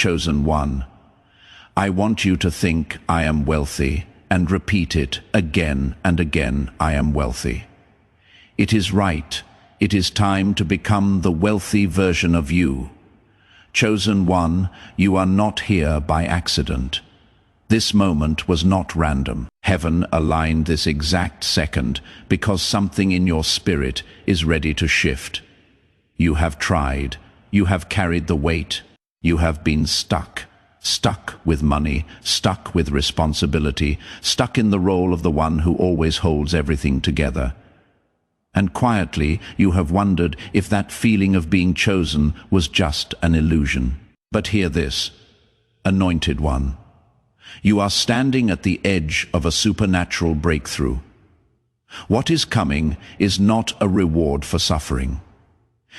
Chosen one, I want you to think I am wealthy and repeat it again and again. I am wealthy. It is right. It is time to become the wealthy version of you. Chosen one, you are not here by accident. This moment was not random. Heaven aligned this exact second because something in your spirit is ready to shift. You have tried. You have carried the weight. You have been stuck with money, stuck with responsibility, stuck in the role of the one who always holds everything together. And quietly you have wondered if that feeling of being chosen was just an illusion. But hear this, anointed one. You are standing at the edge of a supernatural breakthrough. What is coming is not a reward for suffering.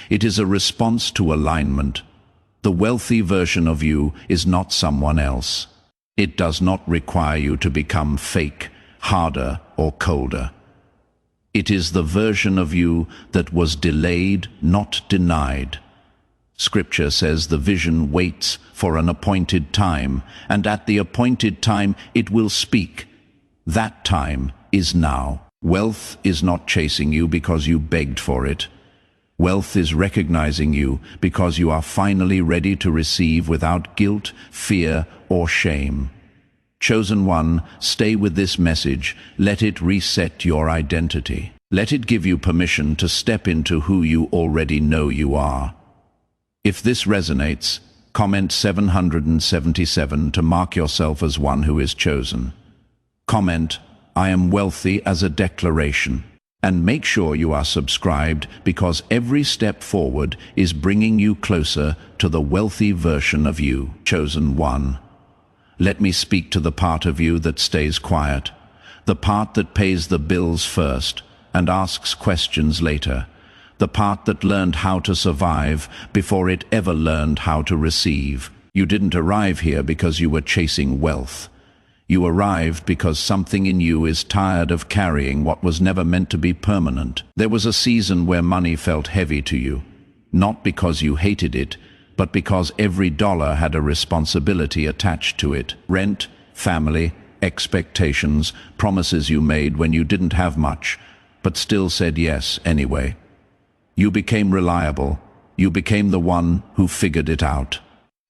It is a response to alignment. The wealthy version of you is not someone else. It does not require you to become fake, harder, or colder. It is the version of you that was delayed, not denied. Scripture says the vision waits for an appointed time, and at the appointed time it will speak. That time is now. Wealth is not chasing you because you begged for it. Wealth is recognizing you because you are finally ready to receive without guilt, fear, or shame. Chosen one, stay with this message. Let it reset your identity. Let it give you permission to step into who you already know you are. If this resonates, comment 777 to mark yourself as one who is chosen. Comment, I am wealthy as a declaration. And make sure you are subscribed because every step forward is bringing you closer to the wealthy version of you. Chosen one. Let me speak to the part of you that stays quiet, the part that pays the bills first and asks questions later, the part that learned how to survive before it ever learned how to receive. You didn't arrive here because you were chasing wealth. You arrived because something in you is tired of carrying what was never meant to be permanent. There was a season where money felt heavy to you, not because you hated it, but because every dollar had a responsibility attached to it. Rent, family, expectations, promises you made when you didn't have much, but still said yes anyway. You became reliable. You became the one who figured it out.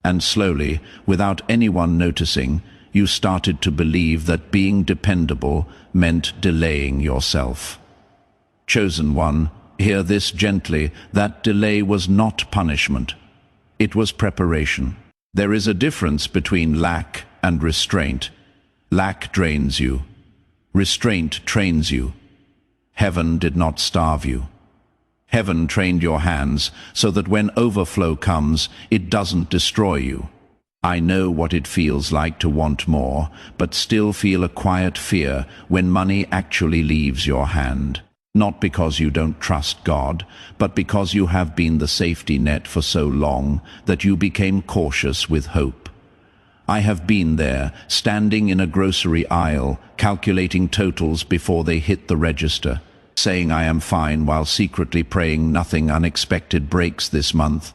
And slowly, without anyone noticing, you started to believe that being dependable meant delaying yourself. Chosen one, hear this gently, that delay was not punishment. It was preparation. There is a difference between lack and restraint. Lack drains you. Restraint trains you. Heaven did not starve you. Heaven trained your hands so that when overflow comes, it doesn't destroy you. I know what it feels like to want more, but still feel a quiet fear when money actually leaves your hand. Not because you don't trust God, but because you have been the safety net for so long that you became cautious with hope. I have been there, standing in a grocery aisle, calculating totals before they hit the register, saying I am fine while secretly praying nothing unexpected breaks this month.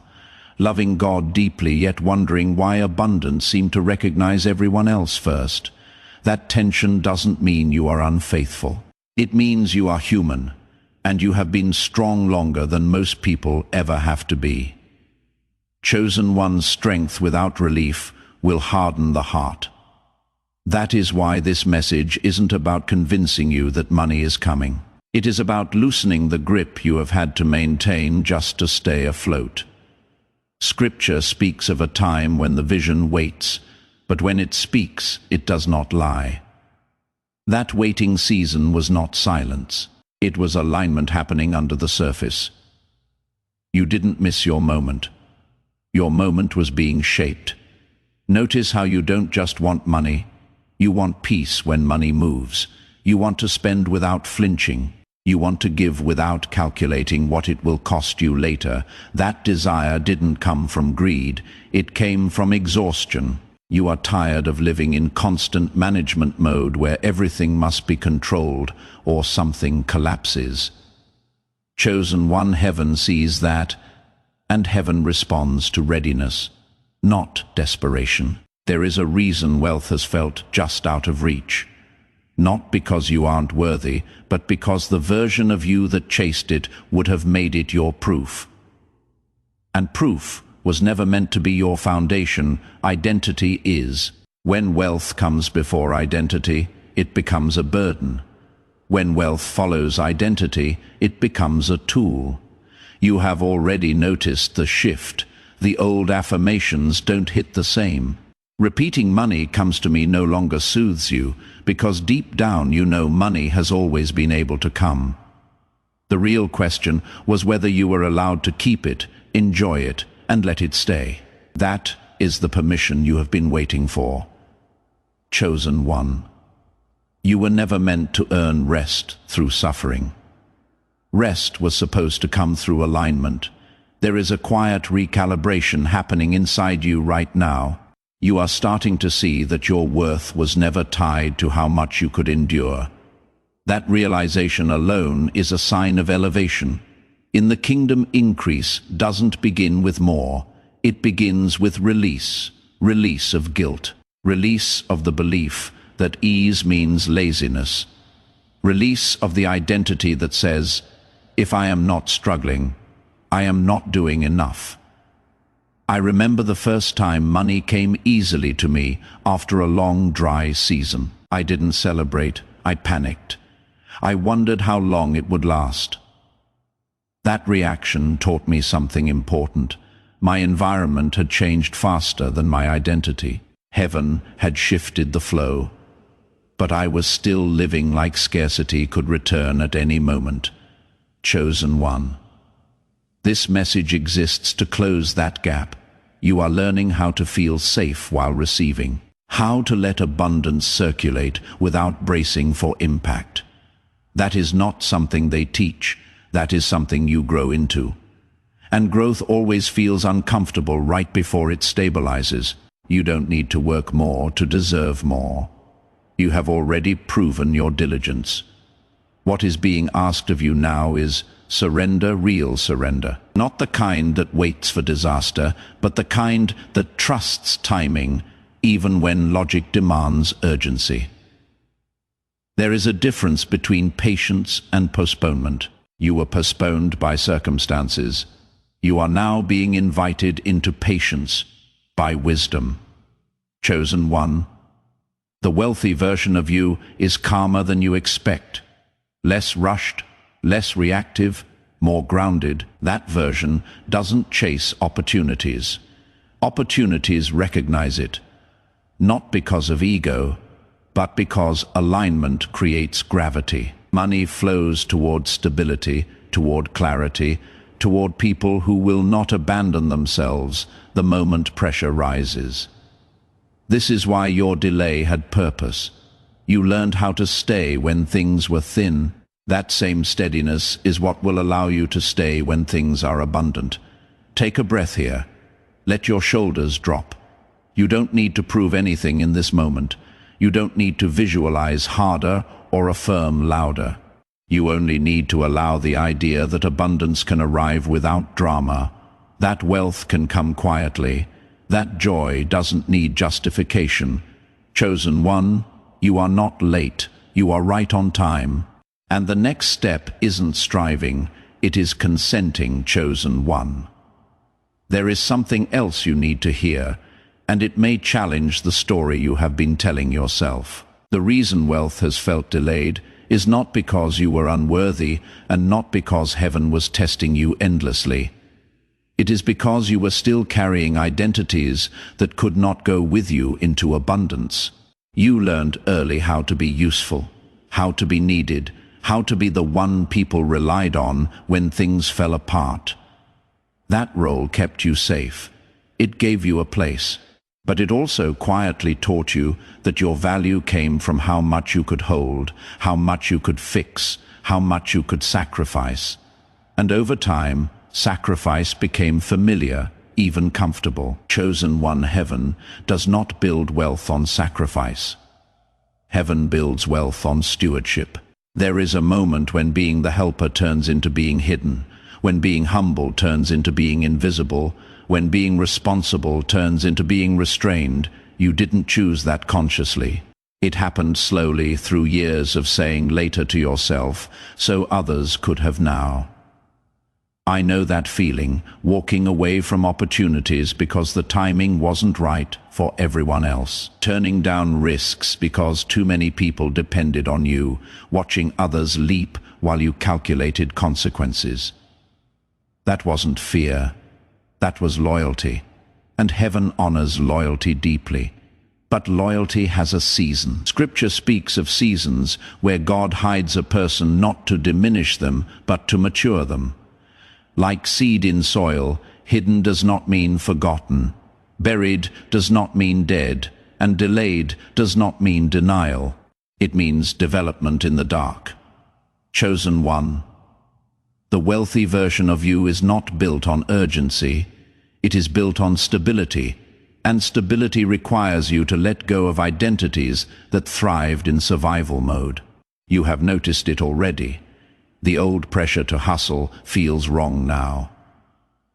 Loving God deeply, yet wondering why abundance seemed to recognize everyone else first. That tension doesn't mean you are unfaithful. It means you are human, and you have been strong longer than most people ever have to be. Chosen one's strength without relief will harden the heart. That is why this message isn't about convincing you that money is coming. It is about loosening the grip you have had to maintain just to stay afloat. Scripture speaks of a time when the vision waits, but when it speaks, it does not lie. That waiting season was not silence. It was alignment happening under the surface. You didn't miss your moment. Your moment was being shaped. Notice how you don't just want money. You want peace when money moves. You want to spend without flinching. You want to give without calculating what it will cost you later. That desire didn't come from greed. It came from exhaustion. You are tired of living in constant management mode where everything must be controlled or something collapses. Chosen one, heaven sees that, and heaven responds to readiness. not desperation. There is a reason wealth has felt just out of reach. Not because you aren't worthy, but because the version of you that chased it would have made it your proof. And proof was never meant to be your foundation. Identity is. When wealth comes before identity, it becomes a burden. When wealth follows identity, it becomes a tool. You have already noticed the shift. The old affirmations don't hit the same. Repeating "money comes to me" no longer soothes you, because deep down you know money has always been able to come. The real question was whether you were allowed to keep it, enjoy it, and let it stay. That is the permission you have been waiting for. Chosen one. You were never meant to earn rest through suffering. Rest was supposed to come through alignment. There is a quiet recalibration happening inside you right now. You are starting to see that your worth was never tied to how much you could endure. That realization alone is a sign of elevation. In the kingdom, increase doesn't begin with more. It begins with release. Release of guilt. Release of the belief that ease means laziness. Release of the identity that says, if I am not struggling, I am not doing enough. I remember the first time money came easily to me after a long, dry season. I didn't celebrate. I panicked. I wondered how long it would last. That reaction taught me something important. My environment had changed faster than my identity. Heaven had shifted the flow. But I was still living like scarcity could return at any moment. Chosen one. This message exists to close that gap. You are learning how to feel safe while receiving. How to let abundance circulate without bracing for impact. That is not something they teach. That is something you grow into. And growth always feels uncomfortable right before it stabilizes. You don't need to work more to deserve more. You have already proven your diligence. What is being asked of you now is surrender, real surrender. Not the kind that waits for disaster, but the kind that trusts timing, even when logic demands urgency. There is a difference between patience and postponement. You were postponed by circumstances. You are now being invited into patience by wisdom. Chosen one. The wealthy version of you is calmer than you expect. Less rushed, less reactive, more grounded. That version doesn't chase opportunities. Opportunities recognize it, not because of ego, but because alignment creates gravity. Money flows toward stability, toward clarity, toward people who will not abandon themselves the moment pressure rises. This is why your delay had purpose. You learned how to stay when things were thin. That same steadiness is what will allow you to stay when things are abundant. Take a breath here. Let your shoulders drop. You don't need to prove anything in this moment. You don't need to visualize harder or affirm louder. You only need to allow the idea that abundance can arrive without drama. That wealth can come quietly. That joy doesn't need justification. Chosen one, you are not late. You are right on time. And the next step isn't striving. It is consenting, chosen one. There is something else you need to hear, and it may challenge the story you have been telling yourself. The reason wealth has felt delayed is not because you were unworthy and not because heaven was testing you endlessly. It is because you were still carrying identities that could not go with you into abundance. You learned early how to be useful, how to be needed, how to be the one people relied on when things fell apart. That role kept you safe. It gave you a place. But it also quietly taught you that your value came from how much you could hold, how much you could fix, how much you could sacrifice. And over time, sacrifice became familiar, even comfortable. Chosen one, heaven does not build wealth on sacrifice. Heaven builds wealth on stewardship. There is a moment when being the helper turns into being hidden, when being humble turns into being invisible, When being responsible turns into being restrained, you didn't choose that consciously. It happened slowly through years of saying later to yourself, so others could have now. I know that feeling, walking away from opportunities because the timing wasn't right for everyone else. Turning down risks because too many people depended on you, watching others leap while you calculated consequences. That wasn't fear, that was loyalty, and heaven honors loyalty deeply. But loyalty has a season. Scripture speaks of seasons where God hides a person not to diminish them, but to mature them. Like seed in soil, hidden does not mean forgotten. Buried does not mean dead, and delayed does not mean denial. It means development in the dark. Chosen one. The wealthy version of you is not built on urgency. It is built on stability, and stability requires you to let go of identities that thrived in survival mode. You have noticed it already. The old pressure to hustle feels wrong now.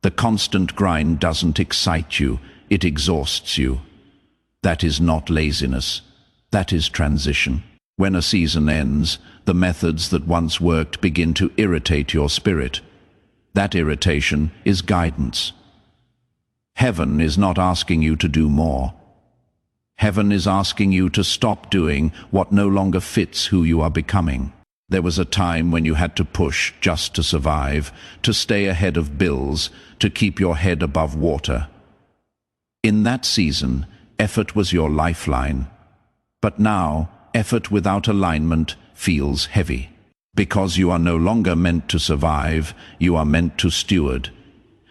The constant grind doesn't excite you, it exhausts you. That is not laziness, that is transition. When a season ends, the methods that once worked begin to irritate your spirit. That irritation is guidance. Heaven is not asking you to do more. Heaven is asking you to stop doing what no longer fits who you are becoming. There was a time when you had to push just to survive, to stay ahead of bills, to keep your head above water. In that season, effort was your lifeline. But now, effort without alignment feels heavy. Because you are no longer meant to survive, you are meant to steward.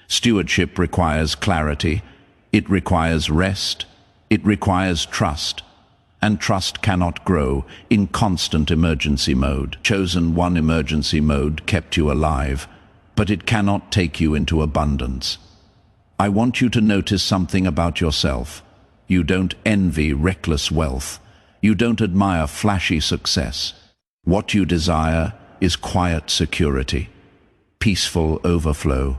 Stewardship requires clarity, it requires rest, it requires trust. And trust cannot grow in constant emergency mode. Chosen one emergency mode kept you alive, but it cannot take you into abundance. I want you to notice something about yourself. You don't envy reckless wealth. You don't admire flashy success. What you desire is quiet security, peaceful overflow.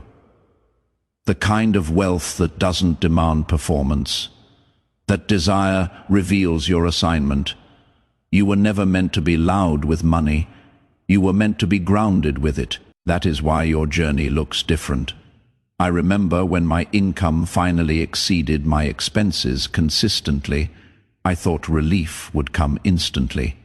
The kind of wealth that doesn't demand performance. That desire reveals your assignment. You were never meant to be loud with money. You were meant to be grounded with it. That is why your journey looks different. I remember when my income finally exceeded my expenses consistently, I thought relief would come instantly.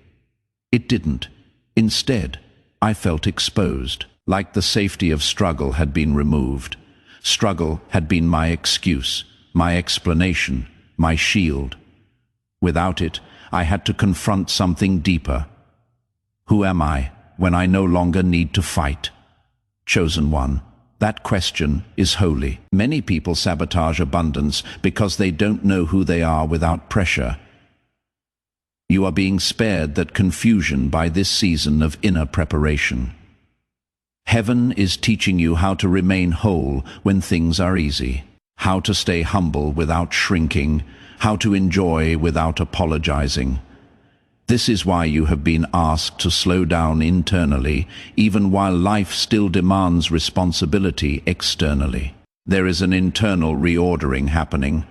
It didn't. Instead, I felt exposed, like the safety of struggle had been removed. Struggle had been my excuse, my explanation, my shield. Without it, I had to confront something deeper. Who am I when I no longer need to fight? Chosen one. That question is holy. Many people sabotage abundance because they don't know who they are without pressure. You are being spared that confusion by this season of inner preparation. Heaven is teaching you how to remain whole when things are easy, how to stay humble without shrinking, how to enjoy without apologizing. This is why you have been asked to slow down internally, even while life still demands responsibility externally. There is an internal reordering happening.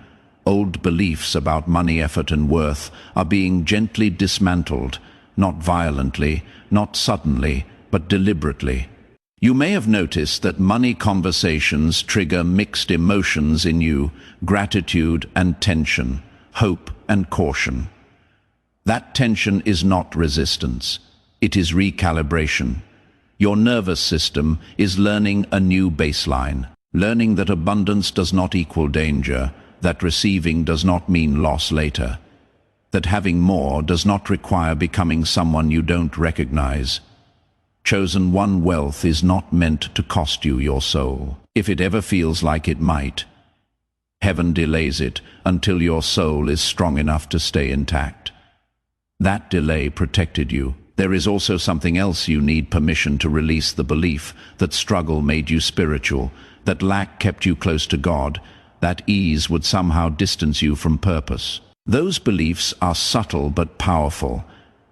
Old beliefs about money, effort, and worth are being gently dismantled, not violently, not suddenly, but deliberately. You may have noticed that money conversations trigger mixed emotions in you, gratitude and tension, hope and caution. That tension is not resistance, it is recalibration. Your nervous system is learning a new baseline, learning that abundance does not equal danger, that receiving does not mean loss later, that having more does not require becoming someone you don't recognize. Chosen one wealth is not meant to cost you your soul. If it ever feels like it might, heaven delays it until your soul is strong enough to stay intact. That delay protected you. There is also something else you need permission to release: the belief that struggle made you spiritual, that lack kept you close to God, that ease would somehow distance you from purpose. Those beliefs are subtle but powerful.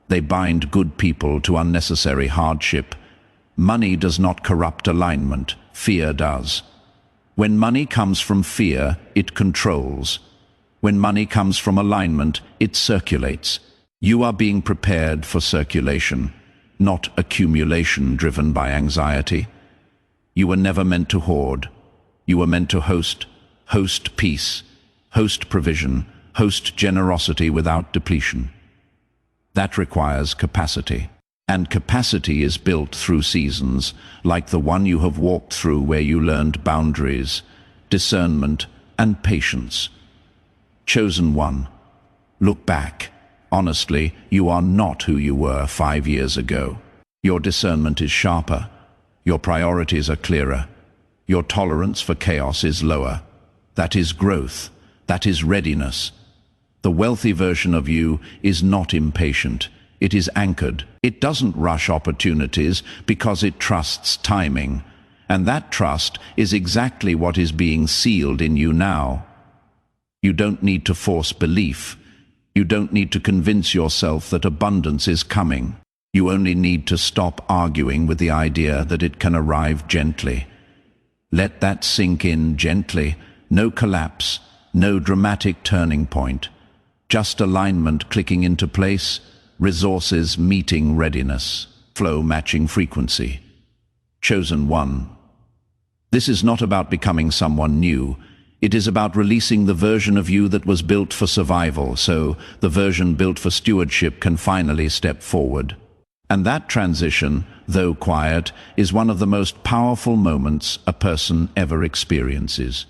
They bind good people to unnecessary hardship. Money does not corrupt alignment, fear does. When money comes from fear, it controls. When money comes from alignment, it circulates. You are being prepared for circulation, not accumulation driven by anxiety. You were never meant to hoard. You were meant to host peace, host provision, host generosity without depletion. That requires capacity. And capacity is built through seasons, like the one you have walked through where you learned boundaries, discernment, and patience. Chosen one, look back. Honestly, you are not who you were 5 years ago. Your discernment is sharper. Your priorities are clearer. Your tolerance for chaos is lower. That is growth. That is readiness. The wealthy version of you is not impatient. It is anchored. It doesn't rush opportunities because it trusts timing. And that trust is exactly what is being sealed in you now. You don't need to force belief. You don't need to convince yourself that abundance is coming. You only need to stop arguing with the idea that it can arrive gently. Let that sink in gently. No collapse, no dramatic turning point. Just alignment clicking into place, resources meeting readiness, flow matching frequency. Chosen one. This is not about becoming someone new. It is about releasing the version of you that was built for survival, so the version built for stewardship can finally step forward. And that transition, though quiet, is one of the most powerful moments a person ever experiences.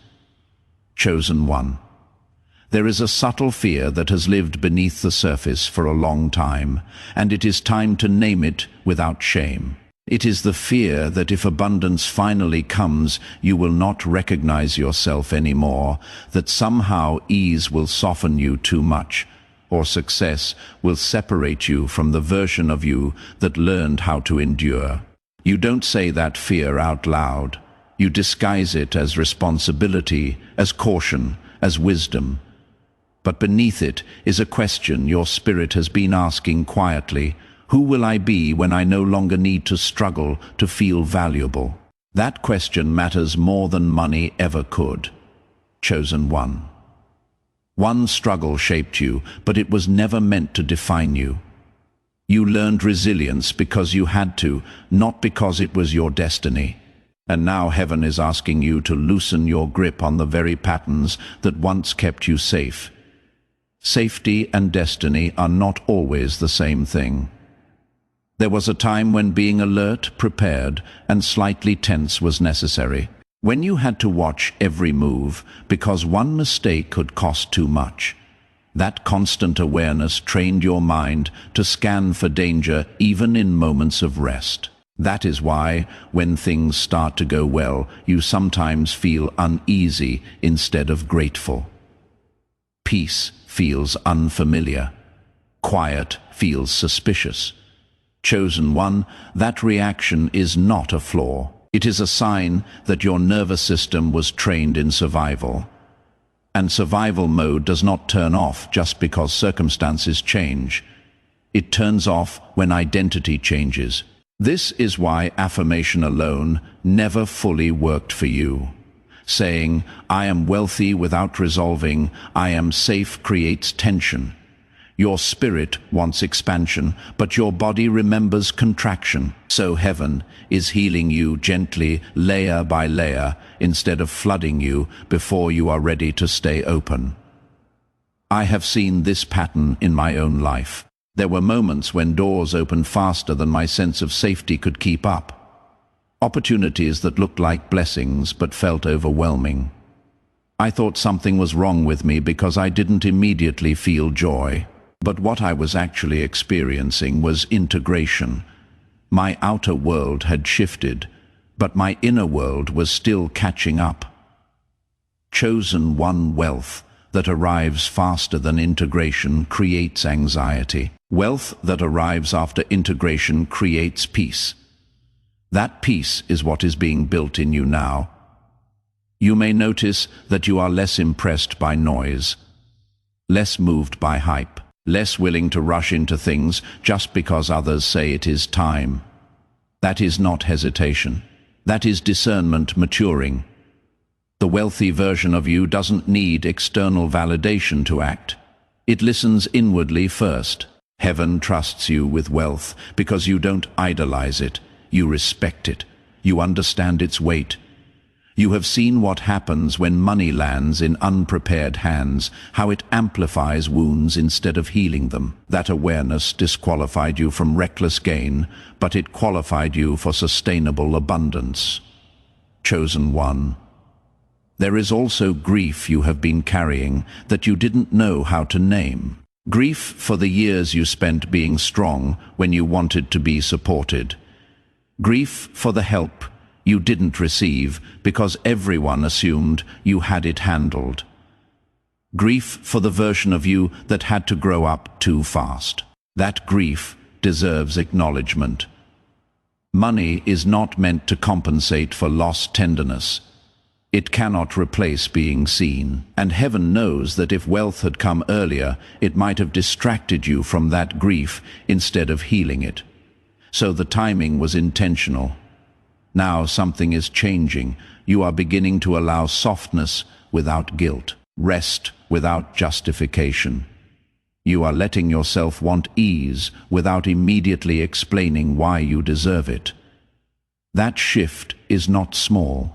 Chosen one. There is a subtle fear that has lived beneath the surface for a long time, and it is time to name it without shame. It is the fear that if abundance finally comes, you will not recognize yourself anymore, that somehow ease will soften you too much, or success will separate you from the version of you that learned how to endure. You don't say that fear out loud. You disguise it as responsibility, as caution, as wisdom. But beneath it is a question your spirit has been asking quietly. Who will I be when I no longer need to struggle to feel valuable? That question matters more than money ever could. Chosen one. One struggle shaped you, but it was never meant to define you. You learned resilience because you had to, not because it was your destiny. And now heaven is asking you to loosen your grip on the very patterns that once kept you safe. Safety and destiny are not always the same thing. There was a time when being alert, prepared, and slightly tense was necessary. When you had to watch every move because one mistake could cost too much. That constant awareness trained your mind to scan for danger even in moments of rest. That is why, when things start to go well, you sometimes feel uneasy instead of grateful. Peace feels unfamiliar. Quiet feels suspicious. Chosen one, that reaction is not a flaw. It is a sign that your nervous system was trained in survival. And survival mode does not turn off just because circumstances change. It turns off when identity changes. This is why affirmation alone never fully worked for you. Saying, "I am wealthy," without resolving, "I am safe," creates tension. Your spirit wants expansion, but your body remembers contraction. So heaven is healing you gently, layer by layer, instead of flooding you before you are ready to stay open. I have seen this pattern in my own life. There were moments when doors opened faster than my sense of safety could keep up. Opportunities that looked like blessings but felt overwhelming. I thought something was wrong with me because I didn't immediately feel joy. But what I was actually experiencing was integration. My outer world had shifted, but my inner world was still catching up. Chosen one, wealth that arrives faster than integration creates anxiety. Wealth that arrives after integration creates peace. That peace is what is being built in you now. You may notice that you are less impressed by noise, less moved by hype, less willing to rush into things just because others say it is time. That is not hesitation. That is discernment maturing. The The wealthy version of you doesn't need external validation to act. It listens inwardly first. Heaven trusts you with wealth because you don't idolize it. You respect it. You understand its weight. You have seen what happens when money lands in unprepared hands, how it amplifies wounds instead of healing them. That awareness disqualified you from reckless gain, but it qualified you for sustainable abundance. Chosen one. There is also grief you have been carrying that you didn't know how to name. Grief for the years you spent being strong when you wanted to be supported. Grief for the help you didn't receive because everyone assumed you had it handled. Grief for the version of you that had to grow up too fast. That grief deserves acknowledgement. Money is not meant to compensate for lost tenderness. It cannot replace being seen. And heaven knows that if wealth had come earlier, it might have distracted you from that grief instead of healing it. So the timing was intentional. Now something is changing. You are beginning to allow softness without guilt, rest without justification. You are letting yourself want ease without immediately explaining why you deserve it. That shift is not small.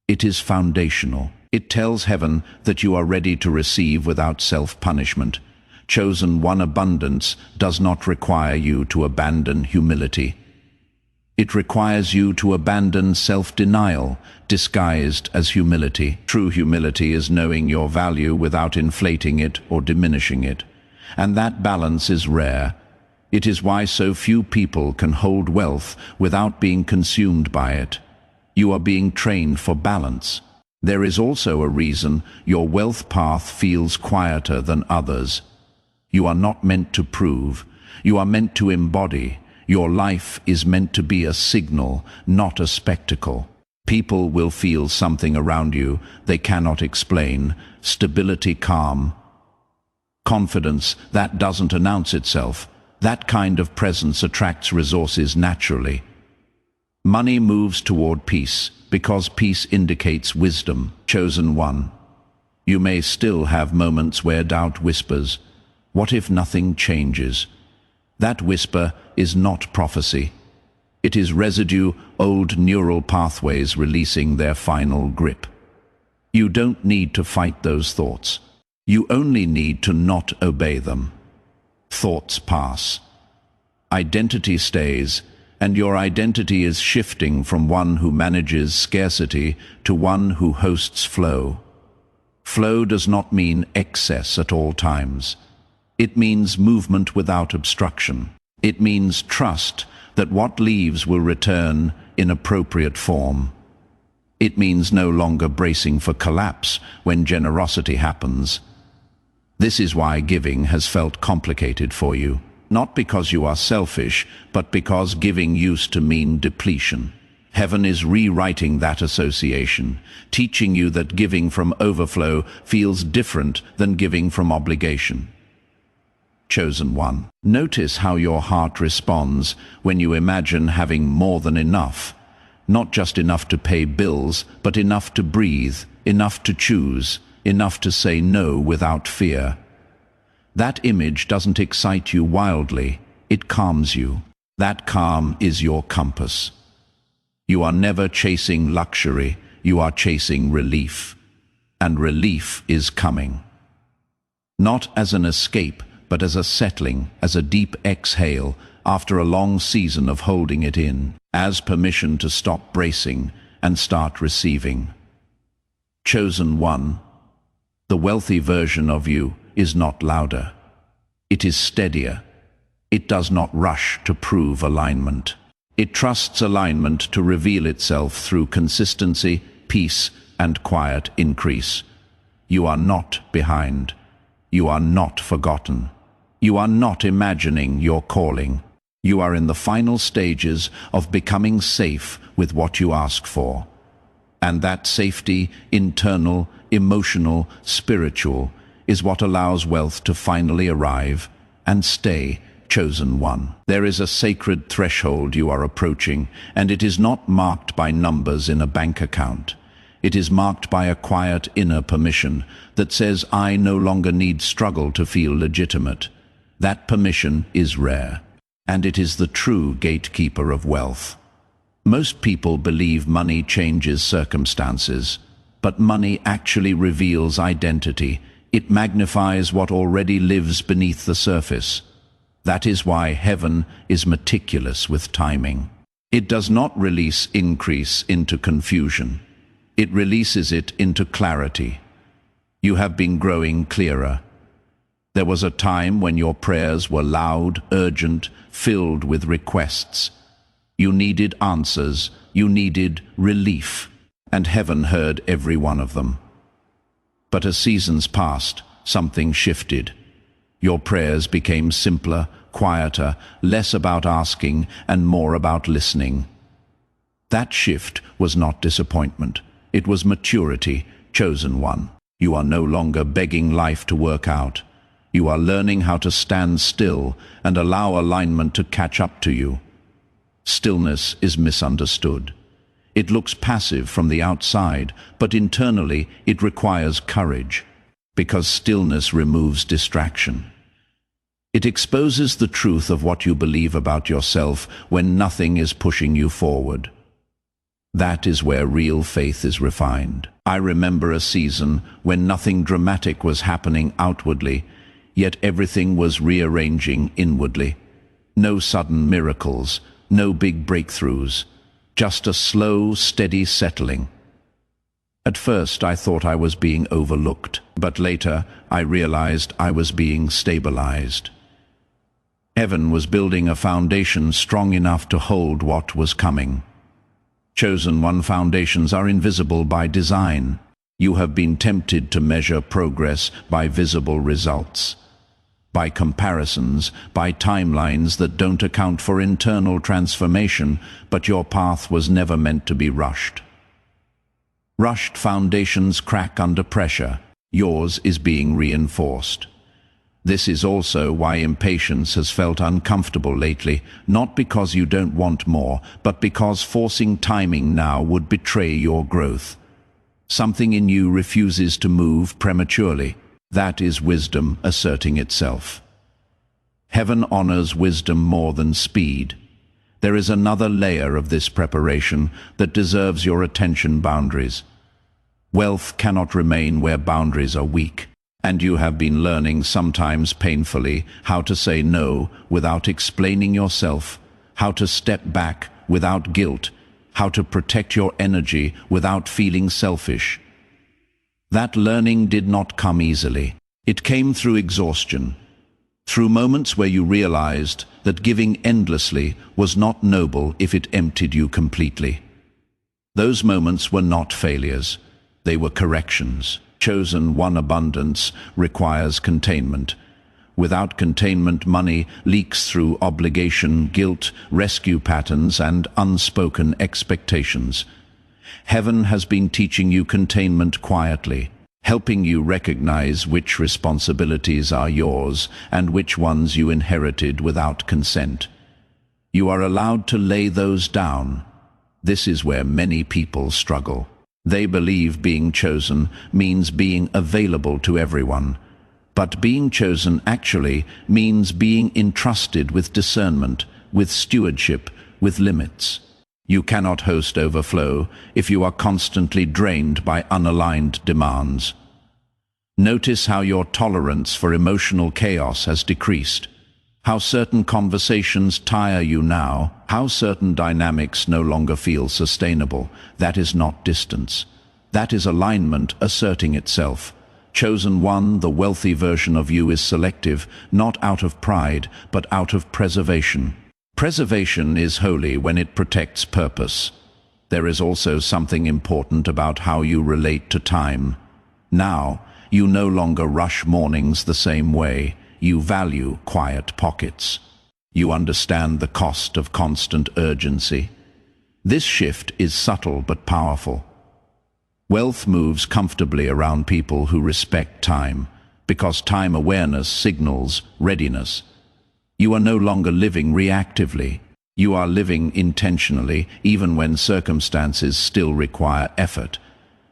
It is foundational. It tells heaven that you are ready to receive without self-punishment. Chosen one abundance does not require you to abandon humility. It requires you to abandon self-denial, disguised as humility. True humility is knowing your value without inflating it or diminishing it. And that balance is rare. It is why so few people can hold wealth without being consumed by it. You are being trained for balance. There is also a reason your wealth path feels quieter than others. You are not meant to prove. You are meant to embody. Your life is meant to be a signal, not a spectacle. People will feel something around you they cannot explain. Stability, calm, confidence that doesn't announce itself. That kind of presence attracts resources naturally. Money moves toward peace because peace indicates wisdom. Chosen one. You may still have moments where doubt whispers, "What if nothing changes?" That whisper is not prophecy. It is residue, old neural pathways releasing their final grip. You don't need to fight those thoughts. You only need to not obey them. Thoughts pass. Identity stays, and your identity is shifting from one who manages scarcity to one who hosts flow. Flow does not mean excess at all times. It means movement without obstruction. It means trust that what leaves will return in appropriate form. It means no longer bracing for collapse when generosity happens. This is why giving has felt complicated for you. Not because you are selfish, but because giving used to mean depletion. Heaven is rewriting that association, teaching you that giving from overflow feels different than giving from obligation. Chosen one. Notice how your heart responds when you imagine having more than enough. Not just enough to pay bills, but enough to breathe, enough to choose, enough to say no without fear. That image doesn't excite you wildly, it calms you. That calm is your compass. You are never chasing luxury, you are chasing relief. And relief is coming. Not as an escape, but as a settling, as a deep exhale after a long season of holding it in, as permission to stop bracing and start receiving. Chosen one. The wealthy version of you is not louder. It is steadier. It does not rush to prove alignment. It trusts alignment to reveal itself through consistency, peace, and quiet increase. You are not behind. You are not forgotten. You are not imagining your calling. You are in the final stages of becoming safe with what you ask for. And that safety, internal, emotional, spiritual, is what allows wealth to finally arrive and stay. Chosen one. There is a sacred threshold you are approaching, and it is not marked by numbers in a bank account. It is marked by a quiet inner permission that says, I no longer need struggle to feel legitimate. That permission is rare, and it is the true gatekeeper of wealth. Most people believe money changes circumstances, but money actually reveals identity. It magnifies what already lives beneath the surface. That is why heaven is meticulous with timing. It does not release increase into confusion. It releases it into clarity. You have been growing clearer. There was a time when your prayers were loud, urgent, filled with requests. You needed answers, you needed relief, and heaven heard every one of them. But as seasons passed, something shifted. Your prayers became simpler, quieter, less about asking and more about listening. That shift was not disappointment. It was maturity, chosen one. You are no longer begging life to work out. You are learning how to stand still and allow alignment to catch up to you. Stillness is misunderstood. It looks passive from the outside, but internally it requires courage, because stillness removes distraction. It exposes the truth of what you believe about yourself when nothing is pushing you forward. That is where real faith is refined. I remember a season when nothing dramatic was happening outwardly, yet everything was rearranging inwardly. No sudden miracles, no big breakthroughs, just a slow, steady settling. At first I thought I was being overlooked, but later I realized I was being stabilized. Heaven was building a foundation strong enough to hold what was coming. Chosen one foundations are invisible by design. You have been tempted to measure progress by visible results, by comparisons, by timelines that don't account for internal transformation, but your path was never meant to be rushed. Rushed foundations crack under pressure. Yours is being reinforced. This is also why impatience has felt uncomfortable lately, not because you don't want more, but because forcing timing now would betray your growth. Something in you refuses to move prematurely. That is wisdom asserting itself. Heaven honors wisdom more than speed. There is another layer of this preparation that deserves your attention: boundaries. Wealth cannot remain where boundaries are weak. And you have been learning, sometimes painfully, how to say no without explaining yourself, how to step back without guilt, how to protect your energy without feeling selfish. That learning did not come easily. It came through exhaustion, through moments where you realized that giving endlessly was not noble if it emptied you completely. Those moments were not failures, they were corrections. Chosen one abundance requires containment. Without containment, money leaks through obligation, guilt, rescue patterns, and unspoken expectations. Heaven has been teaching you containment quietly, helping you recognize which responsibilities are yours and which ones you inherited without consent. You are allowed to lay those down. This is where many people struggle. They believe being chosen means being available to everyone, but being chosen actually means being entrusted with discernment, with stewardship, with limits. You cannot host overflow if you are constantly drained by unaligned demands. Notice how your tolerance for emotional chaos has decreased, how certain conversations tire you now, how certain dynamics no longer feel sustainable. That is not distance. That is alignment asserting itself. Chosen one, the wealthy version of you, is selective, not out of pride, but out of preservation. Preservation is holy when it protects purpose. There is also something important about how you relate to time. Now, you no longer rush mornings the same way. You value quiet pockets. You understand the cost of constant urgency. This shift is subtle but powerful. Wealth moves comfortably around people who respect time, because time awareness signals readiness. You are no longer living reactively. You are living intentionally, even when circumstances still require effort.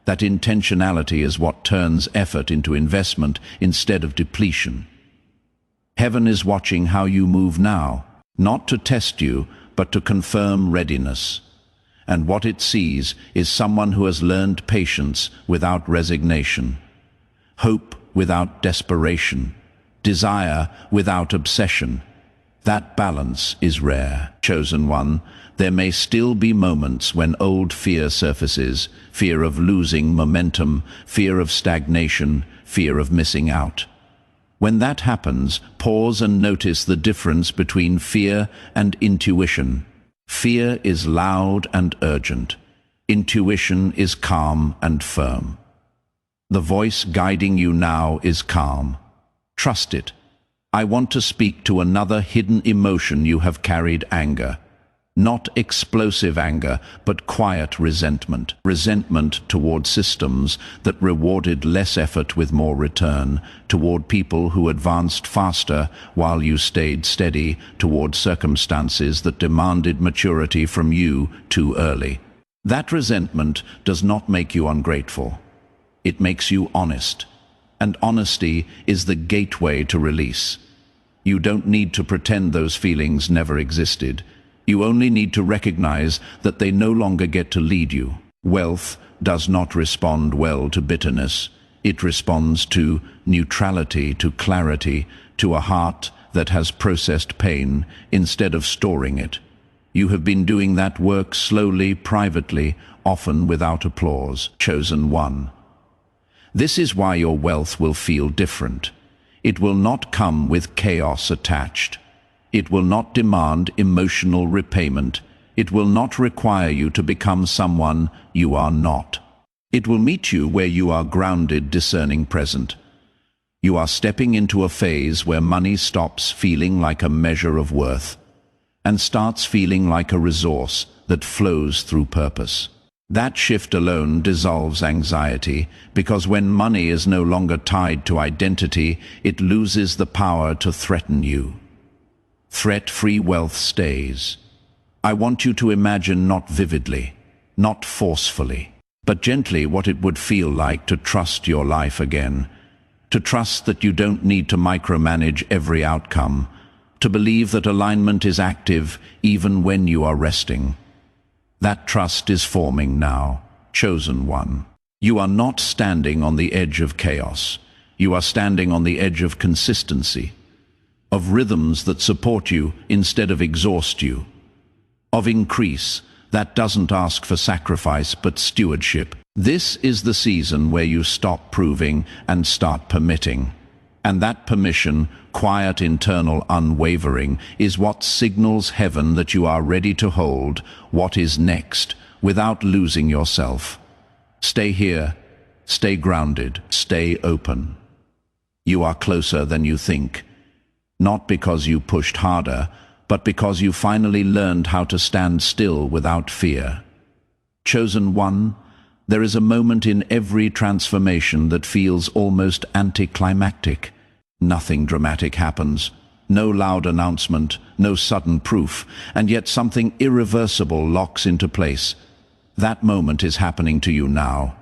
That intentionality is what turns effort into investment instead of depletion. Heaven is watching how you move now, not to test you, but to confirm readiness. And what it sees is someone who has learned patience without resignation, hope without desperation, desire without obsession. That balance is rare. Chosen one, there may still be moments when old fear surfaces, fear of losing momentum, fear of stagnation, fear of missing out. When that happens, pause and notice the difference between fear and intuition. Fear is loud and urgent. Intuition is calm and firm. The voice guiding you now is calm. Trust it. I want to speak to another hidden emotion you have carried: anger. Not explosive anger, but quiet resentment. Resentment toward systems that rewarded less effort with more return, toward people who advanced faster while you stayed steady, toward circumstances that demanded maturity from you too early. That resentment does not make you ungrateful. It makes you honest. And honesty is the gateway to release. You don't need to pretend those feelings never existed. You only need to recognize that they no longer get to lead you. Wealth does not respond well to bitterness. It responds to neutrality, to clarity, to a heart that has processed pain instead of storing it. You have been doing that work slowly, privately, often without applause. Chosen one. This is why your wealth will feel different. It will not come with chaos attached. It will not demand emotional repayment. It will not require you to become someone you are not. It will meet you where you are grounded, discerning, present. You are stepping into a phase where money stops feeling like a measure of worth and starts feeling like a resource that flows through purpose. That shift alone dissolves anxiety, because when money is no longer tied to identity, it loses the power to threaten you. Threat-free wealth stays. I want you to imagine, not vividly, not forcefully, but gently, what it would feel like to trust your life again, to trust that you don't need to micromanage every outcome, to believe that alignment is active even when you are resting. That trust is forming now. Chosen one. You are not standing on the edge of chaos. You are standing on the edge of consistency, of rhythms that support you instead of exhaust you, of increase that doesn't ask for sacrifice but stewardship. This is the season where you stop proving and start permitting. And that permission, quiet, internal, unwavering, is what signals heaven that you are ready to hold what is next without losing yourself. Stay here, stay grounded, stay open. You are closer than you think. Not because you pushed harder, but because you finally learned how to stand still without fear. Chosen one, there is a moment in every transformation that feels almost anticlimactic. Nothing dramatic happens, no loud announcement, no sudden proof, and yet something irreversible locks into place. That moment is happening to you now.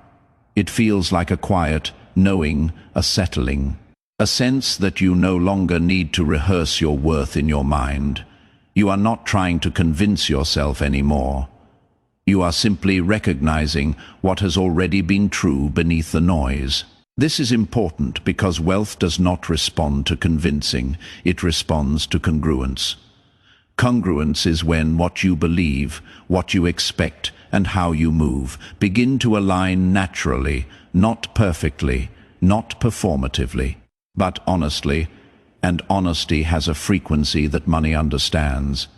It feels like a quiet, knowing, a settling. A sense that you no longer need to rehearse your worth in your mind. You are not trying to convince yourself anymore. You are simply recognizing what has already been true beneath the noise. This is important because wealth does not respond to convincing, it responds to congruence. Congruence is when what you believe, what you expect, and how you move begin to align naturally, not perfectly, not performatively, but honestly, and honesty has a frequency that money understands.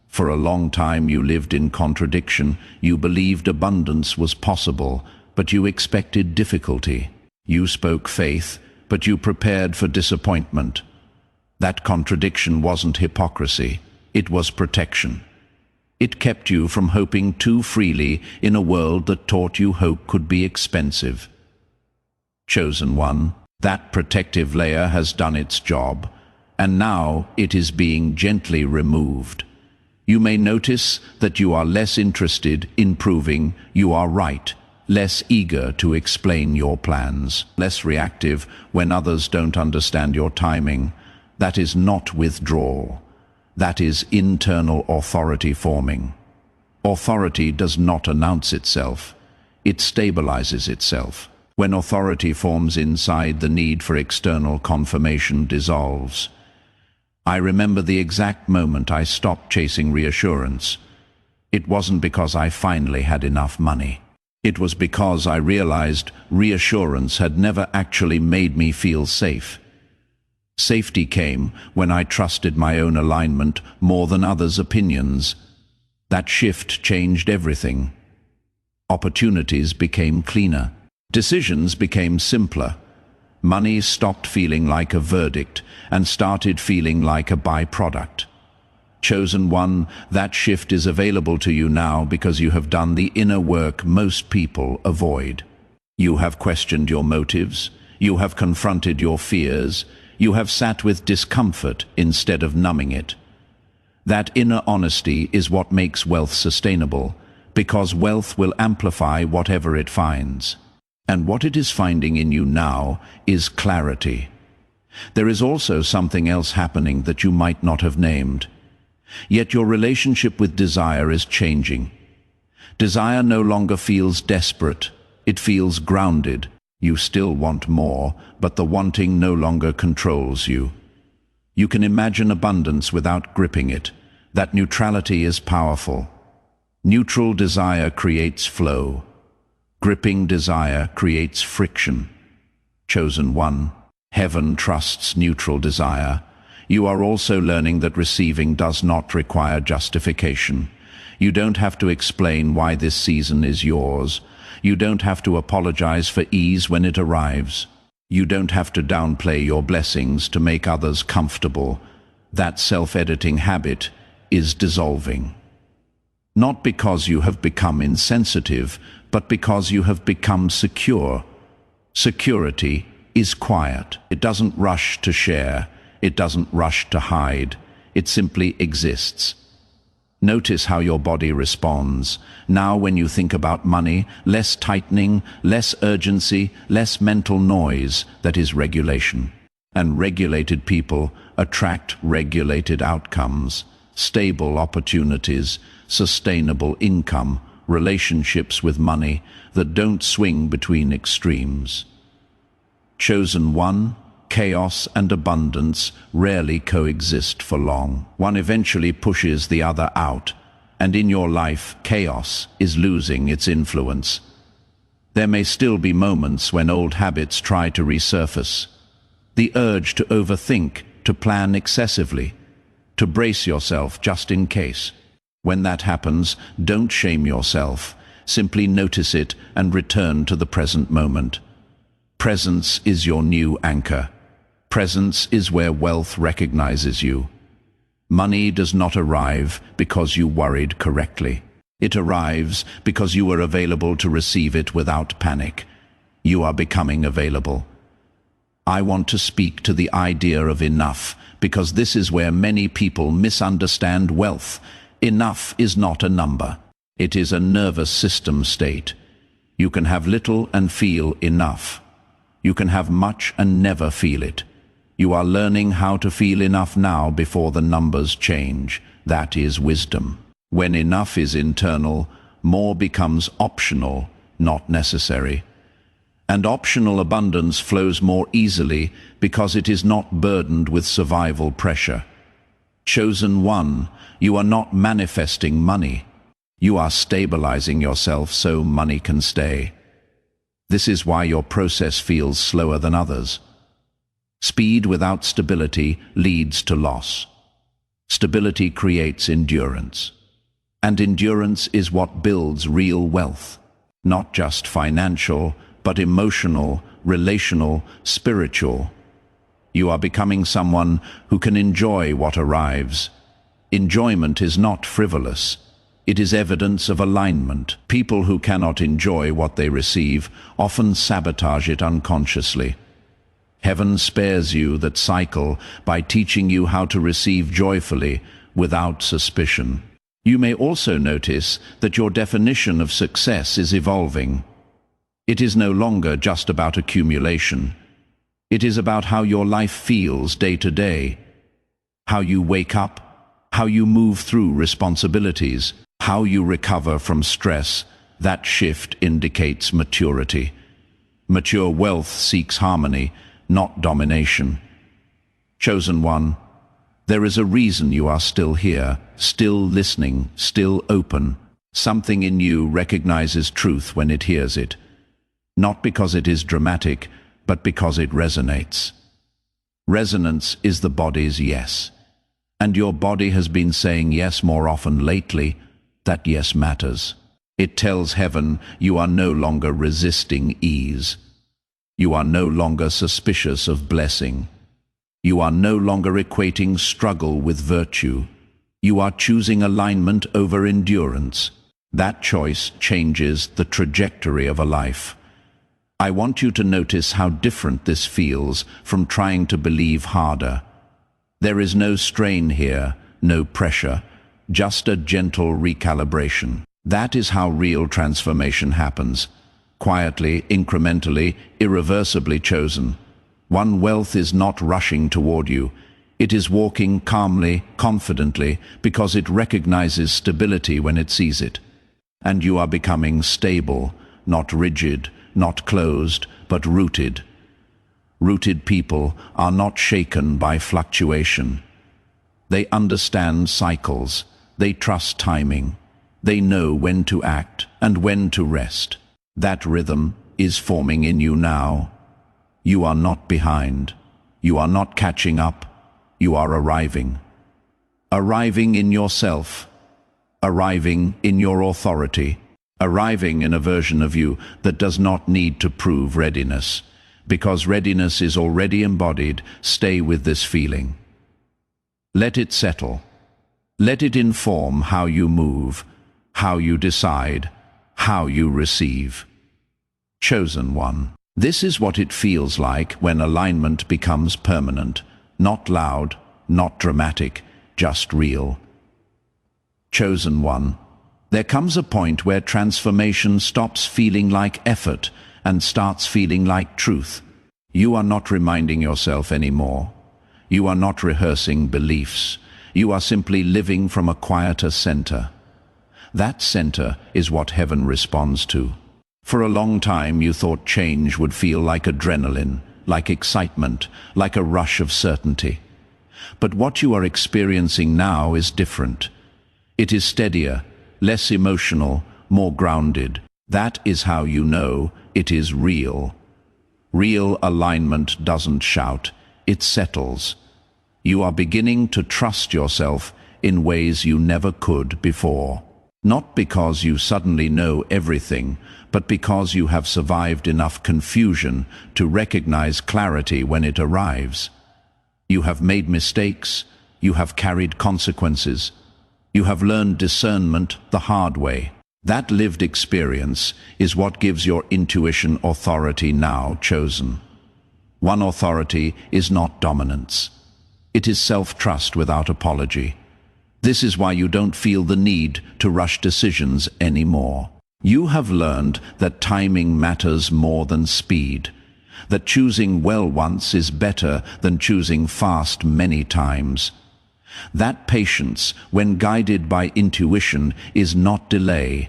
For a long time you lived in contradiction. You believed abundance was possible, but you expected difficulty. You spoke faith, but you prepared for disappointment. That contradiction wasn't hypocrisy, it was protection. It kept you from hoping too freely in a world that taught you hope could be expensive. Chosen one, that protective layer has done its job, and now it is being gently removed. You may notice that you are less interested in proving you are right less eager to explain your plans, less reactive when others don't understand your timing. That is not withdrawal. That is internal authority forming. Authority does not announce itself. It stabilizes itself. When authority forms inside, the need for external confirmation dissolves. I remember the exact moment I stopped chasing reassurance. It wasn't because I finally had enough money. It was because I realized reassurance had never actually made me feel safe. Safety came when I trusted my own alignment more than others' opinions. That shift changed everything. Opportunities became cleaner. Decisions became simpler. Money stopped feeling like a verdict and started feeling like a byproduct. Chosen one, that shift is available to you now because you have done the inner work most people avoid. You have questioned your motives. You have confronted your fears. You have sat with discomfort instead of numbing it. That inner honesty is what makes wealth sustainable, because wealth will amplify whatever it finds. And what it is finding in you now is clarity. There is also something else happening that you might not have named. Yet your relationship with desire is changing. Desire no longer feels desperate. It feels grounded. You still want more, but the wanting no longer controls you. You can imagine abundance without gripping it. That neutrality is powerful. Neutral desire creates flow. Gripping desire creates friction. Chosen one, heaven trusts neutral desire. You are also learning that receiving does not require justification. You don't have to explain why this season is yours. You don't have to apologize for ease when it arrives. You don't have to downplay your blessings to make others comfortable. That self-editing habit is dissolving. Not because you have become insensitive, but because you have become secure. Security is quiet. It doesn't rush to share. It doesn't rush to hide. It simply exists. Notice how your body responds. Now when you think about money, less tightening, less urgency, less mental noise. That is regulation. And regulated people attract regulated outcomes, stable opportunities, sustainable income, relationships with money that don't swing between extremes. Chosen one, chaos and abundance rarely coexist for long. One eventually pushes the other out, and in your life, chaos is losing its influence. There may still be moments when old habits try to resurface. The urge to overthink, to plan excessively, to brace yourself just in case. When that happens, don't shame yourself. Simply notice it and return to the present moment. Presence is your new anchor. Presence is where wealth recognizes you. Money does not arrive because you worried correctly. It arrives because you are available to receive it without panic. You are becoming available. I want to speak to the idea of enough, because this is where many people misunderstand wealth. Enough is not a number. It is a nervous system state. You can have little and feel enough. You can have much and never feel it. You are learning how to feel enough now before the numbers change. That is wisdom. When enough is internal, more becomes optional, not necessary. And optional abundance flows more easily because it is not burdened with survival pressure. Chosen one, you are not manifesting money. You are stabilizing yourself so money can stay. This is why your process feels slower than others. Speed without stability leads to loss. Stability creates endurance. And endurance is what builds real wealth. Not just financial, but emotional, relational, spiritual. You are becoming someone who can enjoy what arrives. Enjoyment is not frivolous. It is evidence of alignment. People who cannot enjoy what they receive often sabotage it unconsciously. Heaven spares you that cycle by teaching you how to receive joyfully without suspicion. You may also notice that your definition of success is evolving. It is no longer just about accumulation. It is about how your life feels day to day, how you wake up, how you move through responsibilities, how you recover from stress. That shift indicates maturity. Mature wealth seeks harmony, not domination. Chosen one, there is a reason you are still here, still listening, still open. Something in you recognizes truth when it hears it. Not because it is dramatic, but because it resonates. Resonance is the body's yes. And your body has been saying yes more often lately. That yes matters. It tells heaven you are no longer resisting ease. You are no longer suspicious of blessing. You are no longer equating struggle with virtue. You are choosing alignment over endurance. That choice changes the trajectory of a life. I want you to notice how different this feels from trying to believe harder. There is no strain here, no pressure, just a gentle recalibration. That is how real transformation happens. Quietly, incrementally, irreversibly chosen. One wealth is not rushing toward you. It is walking calmly, confidently, because it recognizes stability when it sees it. And you are becoming stable, not rigid, not closed, but rooted. Rooted people are not shaken by fluctuation. They understand cycles. They trust timing. They know when to act and when to rest. That rhythm is forming in you now. You are not behind. You are not catching up. You are arriving. Arriving in yourself. Arriving in your authority. Arriving in a version of you that does not need to prove readiness. Because readiness is already embodied, stay with this feeling. Let it settle. Let it inform how you move, how you decide, how you receive. Chosen one. This is what it feels like when alignment becomes permanent, not loud, not dramatic, just real. Chosen one. There comes a point where transformation stops feeling like effort and starts feeling like truth. You are not reminding yourself anymore. You are not rehearsing beliefs. You are simply living from a quieter center. That center is what heaven responds to. For a long time you thought change would feel like adrenaline, like excitement, like a rush of certainty. But what you are experiencing now is different. It is steadier, less emotional, more grounded. That is how you know it is real. Real alignment doesn't shout, it settles. You are beginning to trust yourself in ways you never could before. Not because you suddenly know everything, but because you have survived enough confusion to recognize clarity when it arrives. You have made mistakes, you have carried consequences, you have learned discernment the hard way. That lived experience is what gives your intuition authority now, chosen. One authority is not dominance. It is self-trust without apology. This is why you don't feel the need to rush decisions anymore. You have learned that timing matters more than speed, that choosing well once is better than choosing fast many times. That patience, when guided by intuition, is not delay.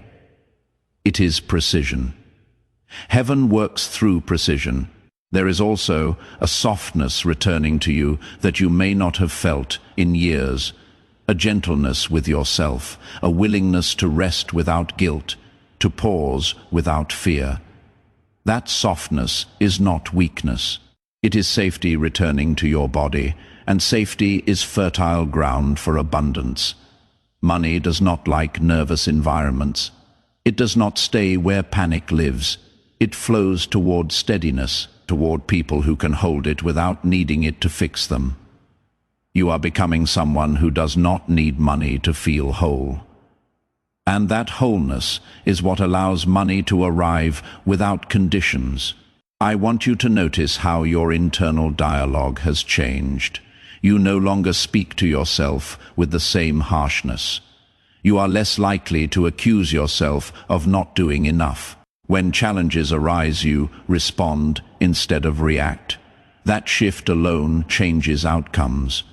It is precision. Heaven works through precision. There is also a softness returning to you that you may not have felt in years, a gentleness with yourself, a willingness to rest without guilt, to pause without fear. That softness is not weakness. It is safety returning to your body, and safety is fertile ground for abundance. Money does not like nervous environments. It does not stay where panic lives. It flows toward steadiness, toward people who can hold it without needing it to fix them. You are becoming someone who does not need money to feel whole. And that wholeness is what allows money to arrive without conditions. I want you to notice how your internal dialogue has changed. You no longer speak to yourself with the same harshness. You are less likely to accuse yourself of not doing enough. When challenges arise, you respond instead of react. That shift alone changes outcomes.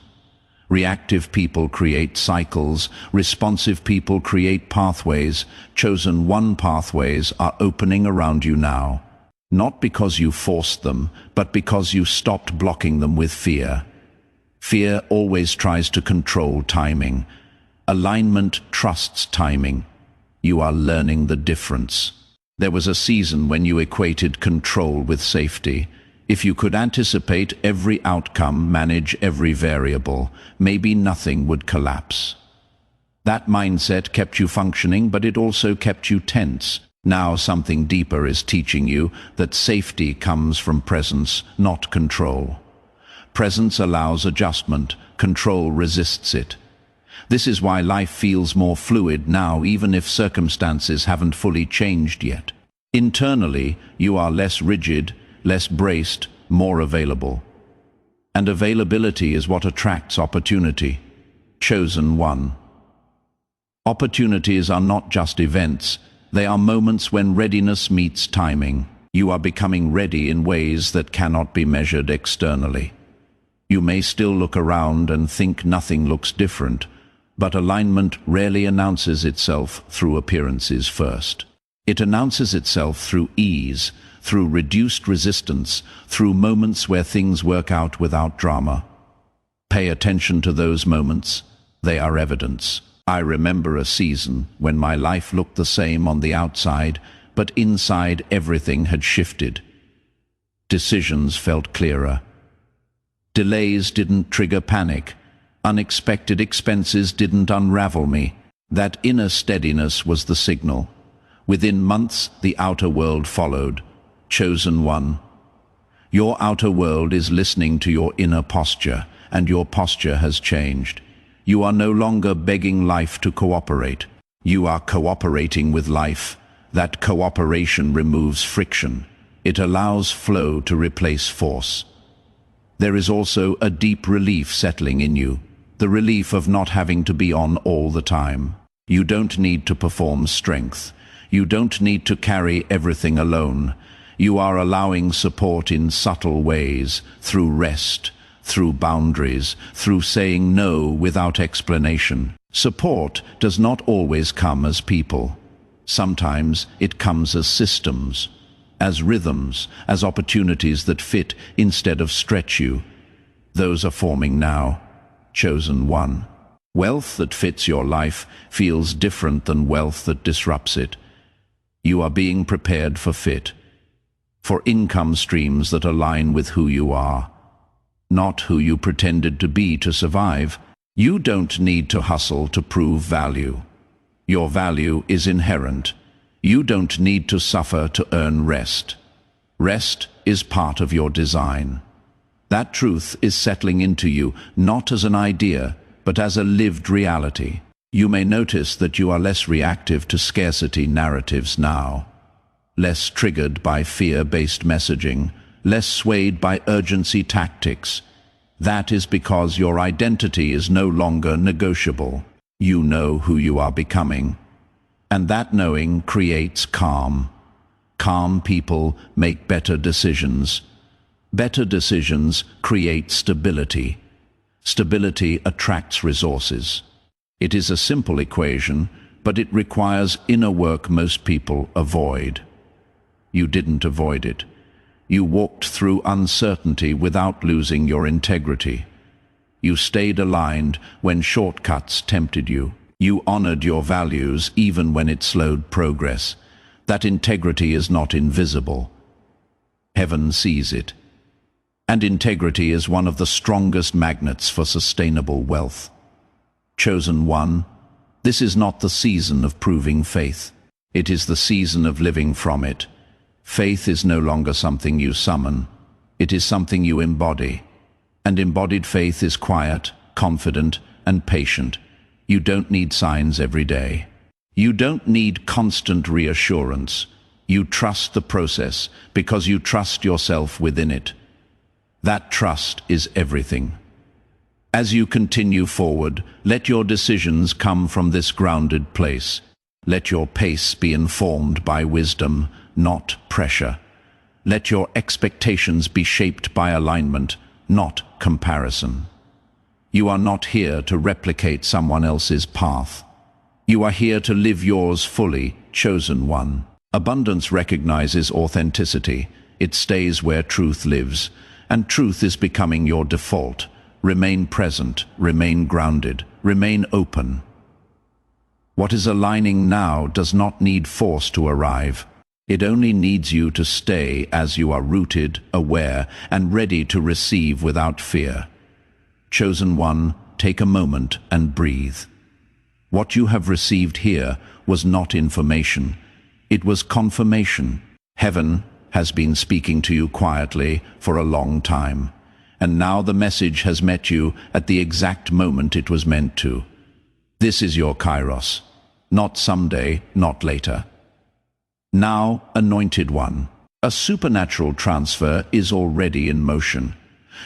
Reactive people create cycles, responsive people create pathways. Chosen one pathways are opening around you now. Not because you forced them, but because you stopped blocking them with fear. Fear always tries to control timing. Alignment trusts timing. You are learning the difference. There was a season when you equated control with safety. If you could anticipate every outcome, manage every variable, maybe nothing would collapse. That mindset kept you functioning, but it also kept you tense. Now something deeper is teaching you that safety comes from presence, not control. Presence allows adjustment, control resists it. This is why life feels more fluid now, even if circumstances haven't fully changed yet. Internally, you are less rigid, less braced, more available. And availability is what attracts opportunity. Chosen one. Opportunities are not just events, they are moments when readiness meets timing. You are becoming ready in ways that cannot be measured externally. You may still look around and think nothing looks different, but alignment rarely announces itself through appearances first. It announces itself through ease, through reduced resistance, through moments where things work out without drama. Pay attention to those moments. They are evidence. I remember a season when my life looked the same on the outside, but inside everything had shifted. Decisions felt clearer. Delays didn't trigger panic. Unexpected expenses didn't unravel me. That inner steadiness was the signal. Within months, the outer world followed. Chosen one. Your outer world is listening to your inner posture, and your posture has changed. You are no longer begging life to cooperate. You are cooperating with life. That cooperation removes friction. It allows flow to replace force. There is also a deep relief settling in you, the relief of not having to be on all the time. You don't need to perform strength. You don't need to carry everything alone. You are allowing support in subtle ways, through rest, through boundaries, through saying no without explanation. Support does not always come as people. Sometimes it comes as systems, as rhythms, as opportunities that fit instead of stretch you. Those are forming now. Chosen one. Wealth that fits your life feels different than wealth that disrupts it. You are being prepared for fit, for income streams that align with who you are, not who you pretended to be to survive. You don't need to hustle to prove value. Your value is inherent. You don't need to suffer to earn rest. Rest is part of your design. That truth is settling into you, not as an idea, but as a lived reality. You may notice that you are less reactive to scarcity narratives now, less triggered by fear-based messaging, less swayed by urgency tactics. That is because your identity is no longer negotiable. You know who you are becoming. And that knowing creates calm. Calm people make better decisions. Better decisions create stability. Stability attracts resources. It is a simple equation, but it requires inner work most people avoid. You didn't avoid it. You walked through uncertainty without losing your integrity. You stayed aligned when shortcuts tempted you. You honored your values even when it slowed progress. That integrity is not invisible. Heaven sees it. And integrity is one of the strongest magnets for sustainable wealth. Chosen one, this is not the season of proving faith. It is the season of living from it. Faith is no longer something you summon. It is something you embody. And embodied faith is quiet, confident, and patient. You don't need signs every day. You don't need constant reassurance. You trust the process because you trust yourself within it. That trust is everything. As you continue forward, let your decisions come from this grounded place. Let your pace be informed by wisdom, not pressure. Let your expectations be shaped by alignment, not comparison. You are not here to replicate someone else's path. You are here to live yours fully, chosen one. Abundance recognizes authenticity. It stays where truth lives, and truth is becoming your default. Remain present, remain grounded, remain open. What is aligning now does not need force to arrive. It only needs you to stay as you are rooted, aware, and ready to receive without fear. Chosen one, take a moment and breathe. What you have received here was not information. It was confirmation. Heaven has been speaking to you quietly for a long time, and now the message has met you at the exact moment it was meant to. This is your Kairos. Not someday, not later. Now, anointed one, a supernatural transfer is already in motion.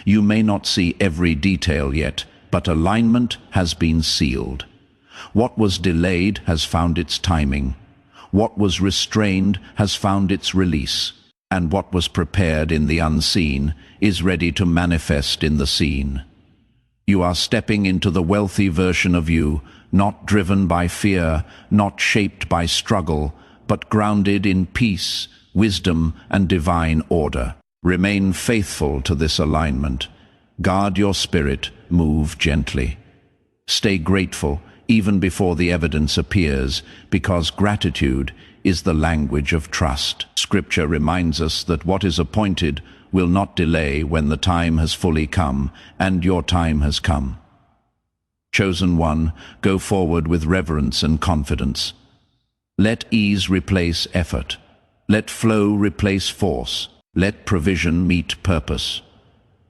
You may not see every detail yet, but alignment has been sealed. What was delayed has found its timing. What was restrained has found its release. And what was prepared in the unseen is ready to manifest in the seen. You are stepping into the wealthy version of you, not driven by fear, not shaped by struggle, but grounded in peace, wisdom, and divine order. Remain faithful to this alignment. Guard your spirit, move gently. Stay grateful even before the evidence appears, because gratitude is the language of trust. Scripture reminds us that what is appointed will not delay when the time has fully come, and your time has come. Chosen one, go forward with reverence and confidence. Let ease replace effort. Let flow replace force. Let provision meet purpose.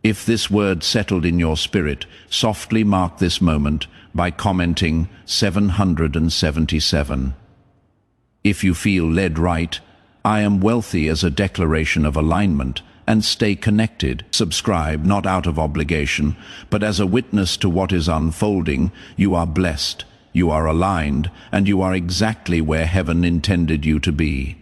If this word settled in your spirit, softly mark this moment by commenting 777. If you feel led right, I am wealthy as a declaration of alignment, and stay connected. Subscribe not out of obligation, but as a witness to what is unfolding. You are blessed, you are aligned, and you are exactly where heaven intended you to be.